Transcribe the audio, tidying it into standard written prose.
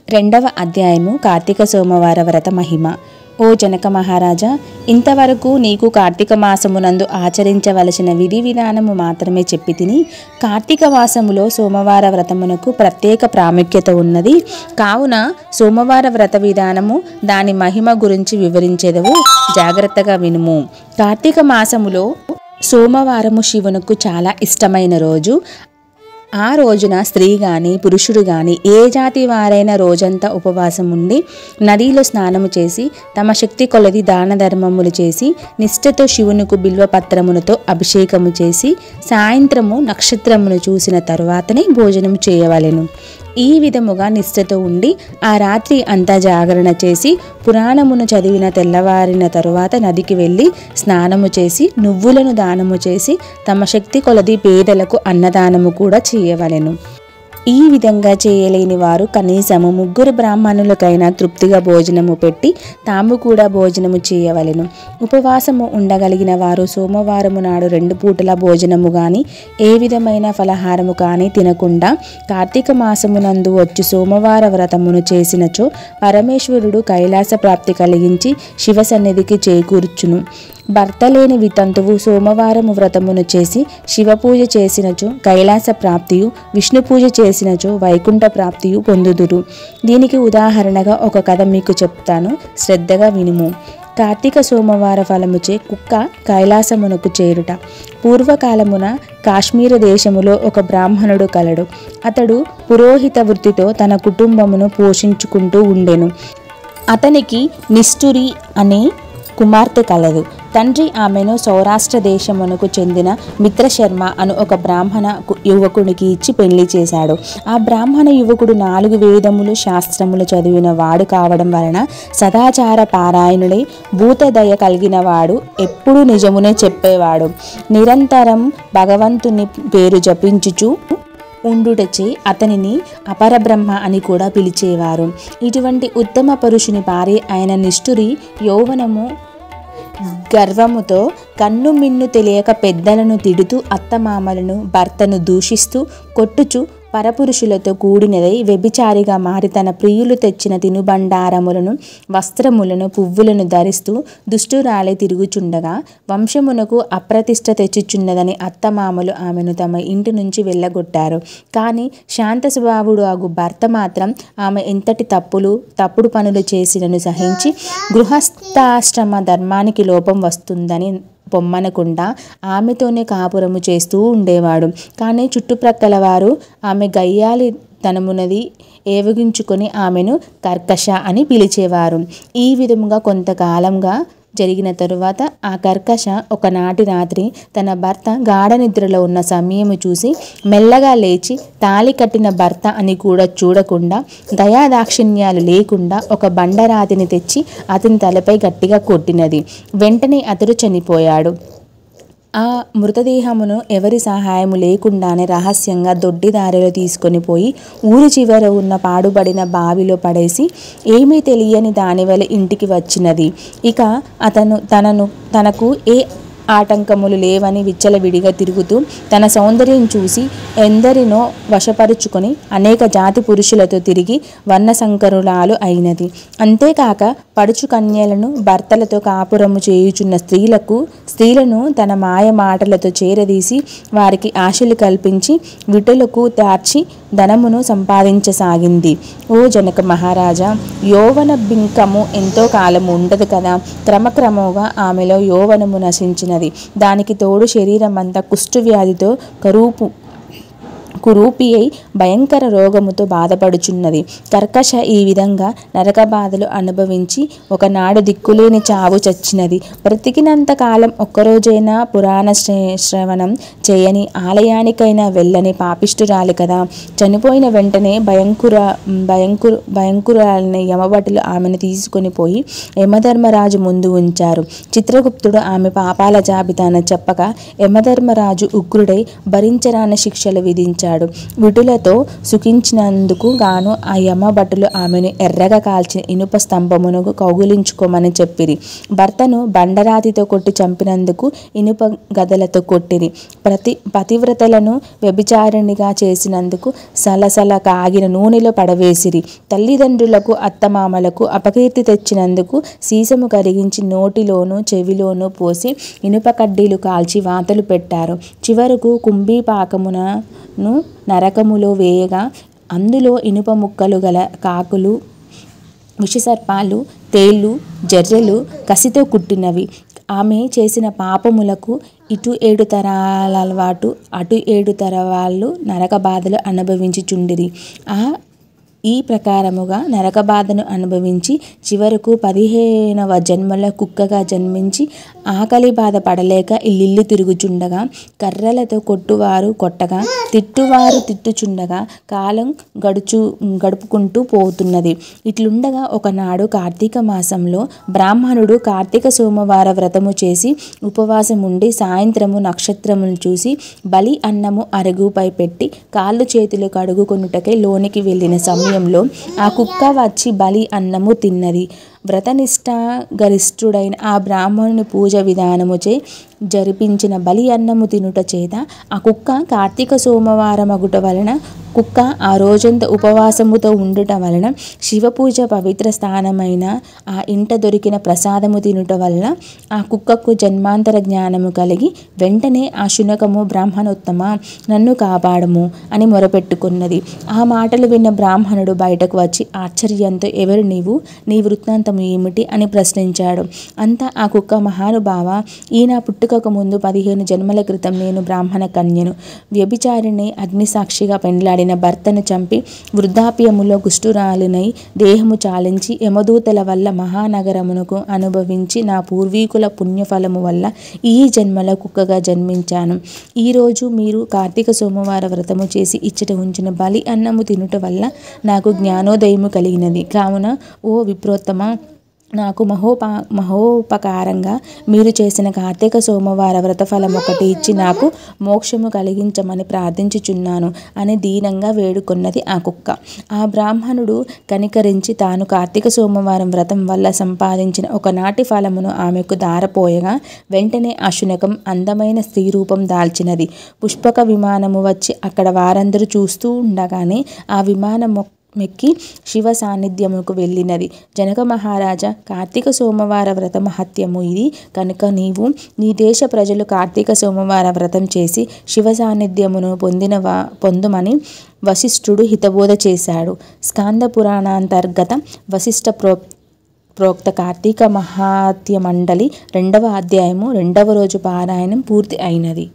రెండవ అధ్యాయము కార్తీక సోమవార వ్రత మహిమ. ఓ జనక మహారాజా, ఇంతవరకు నీకు కార్తీక మాసమునందు ఆచరించవలసిన విధి విధానము మాత్రమే చెప్పి తిని, కార్తీక మాసములో సోమవార వ్రతమునకు ప్రత్యేక ప్రాముఖ్యత ఉన్నది. కావున సోమవార వ్రత విధానము దాని మహిమ గురించి వివరించెదవు, జాగ్రత్తగా వినుము. కార్తీక మాసములో సోమవారము శివునకు చాలా ఇష్టమైన రోజు. ఆ రోజున స్త్రీ కానీ పురుషుడు కానీ ఏ జాతి వారైనా రోజంతా ఉపవాసం ఉండి నదిలో స్నానము చేసి తమ శక్తి కొలది దాన ధర్మములు చేసి నిష్ఠతో శివునికి బిల్వపత్రములతో అభిషేకము చేసి సాయంత్రము నక్షత్రమును చూసిన తరువాతనే భోజనం చేయవలెను. ఈ విధముగా నిష్ఠతో ఉండి ఆ రాత్రి అంతా జాగరణ చేసి పురాణమును చదివిన తెల్లవారిన తరువాత నదికి వెళ్ళి స్నానము చేసి నువ్వులను దానము చేసి తమ శక్తి కొలది పేదలకు అన్నదానము కూడా చేయవలెను. ఈ విధంగా చేయలేని వారు కనీసము 3 బ్రాహ్మణులకైనా తృప్తిగా భోజనము పెట్టి తాము కూడా భోజనము చేయవలెను. ఉపవాసము ఉండగలిగిన వారు సోమవారము నాడు 2 పూటల భోజనము కానీ ఏ విధమైన ఫలహారము కానీ తినకుండా కార్తీక మాసమునందు వచ్చి సోమవార వ్రతమును చేసినచో పరమేశ్వరుడు కైలాస ప్రాప్తి కలిగించి శివ సన్నిధికి చేకూర్చును. భర్త లేని వితంతువు సోమవారము వ్రతమును చేసి శివపూజ చేసినచో కైలాస ప్రాప్తియు, విష్ణు పూజ చేసినచో వైకుంఠ ప్రాప్తియు పొందుదురు. దీనికి ఉదాహరణగా ఒక కథ మీకు చెప్తాను, శ్రద్ధగా వినుము. కార్తీక సోమవార ఫలముచే కుక్క కైలాసమునకు చేరుట. పూర్వకాలమున కాశ్మీర దేశములో ఒక బ్రాహ్మణుడు కలడు. అతడు పురోహిత వృత్తితో తన కుటుంబమును పోషించుకుంటూ ఉండెను. అతనికి నిష్ఠురి అనే కుమార్తె కలదు. తండ్రి ఆమెను సౌరాష్ట్ర దేశమునకు చెందిన మిత్రశర్మ అను ఒక బ్రాహ్మణ యువకునికి ఇచ్చి పెళ్లి చేశాడు. ఆ బ్రాహ్మణ యువకుడు 4 వేదములు శాస్త్రములు చదివిన వాడు కావడం వలన సదాచార పారాయణుడై భూతదయ కలిగిన వాడు, ఎప్పుడు నిజమునే చెప్పేవాడు. నిరంతరం భగవంతుని పేరు జపించుచు ఉండుటచే అతనిని అపరబ్రహ్మ అని కూడా పిలిచేవారు. ఇటువంటి ఉత్తమ పురుషుని భార్య అయిన నిష్ఠురి యౌవనము గర్వముతో కన్ను మిన్ను తెలియక పెద్దలను తిడుతూ అత్తమామలను భర్తను దూషిస్తూ కొట్టుచు పరపురుషులతో కూడినదై వ్యభిచారిగా మారి తన ప్రియులు తెచ్చిన తినుబండారములను వస్త్రములను పువ్వులను ధరిస్తూ దుష్టురాలై తిరుగుచుండగా వంశమునకు అప్రతిష్ట తెచ్చుచున్నదని అత్తమామలు ఆమెను తమ ఇంటి నుంచి వెళ్ళగొట్టారు. కానీ శాంత స్వభావుడు ఆగు భర్త మాత్రం ఆమె ఎంతటి తప్పుడు పనులు చేసినను సహించి గృహస్థాశ్రమ ధర్మానికి లోపం వస్తుందని పొమ్మనకుండా ఆమెతోనే కాపురము చేస్తూ ఉండేవాడు. కానీ చుట్టుప్రక్కల వారు ఆమె గయ్యాలి తనమునది ఏవగించుకొని ఆమెను కర్కశ అని పిలిచేవారు. ఈ విధముగా కొంతకాలంగా జరిగిన తరువాత ఆ కర్కశ ఒకనాటి రాత్రి తన భర్త గాఢ నిద్రలో ఉన్న సమయము చూసి మెల్లగా లేచి తాళి కట్టిన భర్త అని కూడా చూడకుండా దయాదాక్షిణ్యాలు లేకుండా ఒక బండరాతిని తెచ్చి అతని తలపై గట్టిగా కొట్టినది. వెంటనే అతడు చనిపోయాడు. ఆ మృతదేహమును ఎవరి సహాయము లేకుండానే రహస్యంగా దొడ్డిదారిలో తీసుకొని పోయి ఊరి చివర ఉన్న పాడుబడిన బావిలో పడేసి ఏమీ తెలియని దానివల్ల ఇంటికి వచ్చినది. ఇక తనకు ఏ ఆటంకములు లేవని విచ్చలవిడిగా తిరుగుతూ తన సౌందర్యం చూసి ఎందరినో వశపరుచుకొని అనేక జాతి పురుషులతో తిరిగి వర్ణసంకరులాలు అయినది. అంతేకాక పడుచు కన్యలను భర్తలతో కాపురము చేయుచున్న స్త్రీలను తన మాయ మాటలతో చేరదీసి వారికి ఆశలు కల్పించి విటులకు దార్చి ధనమును సంపాదించసాగింది. ఓ జనక మహారాజా, యౌవన బింకము ఎంతో కాలము ఉండదు కదా. క్రమక్రమంగా ఆమెలో యౌవనము నశించినది. దానికి తోడు శరీరమంతా కుష్ఠవ్యాధితో కురూపి అయి భయంకర రోగముతో బాధపడుచున్నది. కర్కశ ఈ విధంగా నరక బాధలు అనుభవించి ఒకనాడు దిక్కులేని చావు చచ్చినది. బ్రతికినంత కాలం ఒక్కరోజైనా పురాణ శ్రవణం చేయని ఆలయానికైనా వెళ్ళని పాపిష్టురాలి కదా. చనిపోయిన వెంటనే భయంకురాలని యమభటులు ఆమెను తీసుకొని పోయి యమధర్మరాజు ముందు ఉంచారు. చిత్రగుప్తుడు ఆమె పాపాల జాబితాను చెప్పగా యమధర్మరాజు ఉగ్రుడై భరించరాని శిక్షలు విధించాడు. చేశాడు. విటులతో సుఖించినందుకు గాను ఆ యమభటులు ఆమెను ఎర్రగా కాల్చిన ఇనుప స్తంభమును కౌగిలించుకోమని చెప్పిరి. భర్తను బండరాతితో కొట్టి చంపినందుకు ఇనుప గదలతో కొట్టిరి. పతివ్రతలను వ్యభిచారిణిగా చేసినందుకు సలసల కాగిన నూనెలో పడవేసిరి. తల్లిదండ్రులకు అత్తమామలకు అపకీర్తి తెచ్చినందుకు సీసము కరిగించి నోటిలోనూ చెవిలోనూ పోసి ఇనుప కడ్డీలు కాల్చి వాతలు పెట్టారు. చివరకు కుంభీపాకమును నరకములో వేయగా అందులో ఇనుప ముక్కలు గల కాకులు, విషసర్పాలు, తేళ్ళు, జర్రెలు కసితో కుట్టినవి. ఆమె చేసిన పాపములకు ఇటు 7 తరాలవాటు అటు 7 తరవాళ్ళు నరక బాధలు అనుభవించుచుండిరి. ఈ ప్రకారముగా నరక బాధను అనుభవించి చివరకు 15వ జన్మలో కుక్కగా జన్మించి ఆకలి బాధ పడలేక ఇల్లిల్లు తిరుగుచుండగా, కర్రలతో కొట్టువారు కొట్టగా, తిట్టువారు తిట్టుచుండగా కాలం గడుపుకుంటూ పోతున్నది. ఇట్లుండగా ఒకనాడు కార్తీక మాసంలో బ్రాహ్మణుడు కార్తీక సోమవార వ్రతము చేసి ఉపవాసం ఉండి సాయంత్రము నక్షత్రమును చూసి బలి అన్నము అరుగుపై పెట్టి కాళ్ళు చేతులు కడుగుకొనుటకై లోనికి వెళ్ళిన సమయంలో ఆ కుక్క వచ్చి బలి అన్నము తిన్నది. వ్రతనిష్ట గరిష్ఠుడైన ఆ బ్రాహ్మణుని పూజ విధానముచే జరిపించిన బలి అన్నము తినుట చేత ఆ కుక్క కార్తీక సోమవారమగుట వలన, కుక్క ఆ రోజంత ఉపవాసముతో ఉండుట వలన, శివపూజ పవిత్ర స్థానమైన ఆ ఇంట దొరికిన ప్రసాదము తినుట వలన ఆ కుక్కకు జన్మాంతర జ్ఞానము కలిగి వెంటనే ఆ శునకము, బ్రాహ్మణోత్తమ నన్ను కాపాడము అని మొరపెట్టుకున్నది. ఆ మాటలు విన్న బ్రాహ్మణుడు బయటకు వచ్చి ఆశ్చర్యంతో ఎవరు నీవు, నీ వృత్తాంతం ఏమిటి అని ప్రశ్నించాడు. అంతా ఆ కుక్క, మహానుభావ, ఈయన పుట్టుకకు ముందు 15 జన్మల క్రితం నేను బ్రాహ్మణ కన్యను. వ్యభిచారిని అగ్నిసాక్షిగా పెండ్లాడిన భర్తను చంపి వృద్ధాప్యములో కుష్ఠురాలినై దేహము చాలించి యమదూతల వల్ల మహానగరమునకు అనుభవించి నా పూర్వీకుల పుణ్యఫలము వల్ల ఈ జన్మలో కుక్కగా జన్మించాను. ఈరోజు మీరు కార్తీక సోమవార వ్రతము చేసి ఇచ్చట ఉంచిన బలి అన్నము తినుట వల్ల నాకు జ్ఞానోదయము కలిగినది. కావున ఓ విప్రోత్తమ, నాకు మహోపకారంగా మీరు చేసిన కార్తీక సోమవార వ్రతఫలం ఒకటి ఇచ్చి నాకు మోక్షము కలిగించమని ప్రార్థించుచున్నాను అని దీనంగా వేడుకొన్నది ఆ కుక్క. ఆ బ్రాహ్మణుడు కనికరించి తాను కార్తీక సోమవారం వ్రతం వల్ల సంపాదించిన ఒకనాటి ఫలమును ఆమెకు దారపోయగా వెంటనే ఆ శునకం అందమైన స్త్రీ రూపం దాల్చినది. పుష్పక విమానము వచ్చి అక్కడ వారందరూ చూస్తూ ఉండగానే ఆ విమానం మెక్కి శివ సాన్నిధ్యముకు వెళ్ళినది. జనక మహారాజా, కార్తీక సోమవార వ్రత మహత్యము ఇది కనుక నీవు నీ దేశ ప్రజలు కార్తీక సోమవార వ్రతం చేసి శివ సాన్నిధ్యమును పొందుమని వశిష్ఠుడు హితబోధ చేశాడు. స్కాంద పురాణాంతర్గత వశిష్ఠ ప్రోక్త కార్తీక మహాత్య మండలి 2వ అధ్యాయము 2వ రోజు పారాయణం పూర్తి అయినది.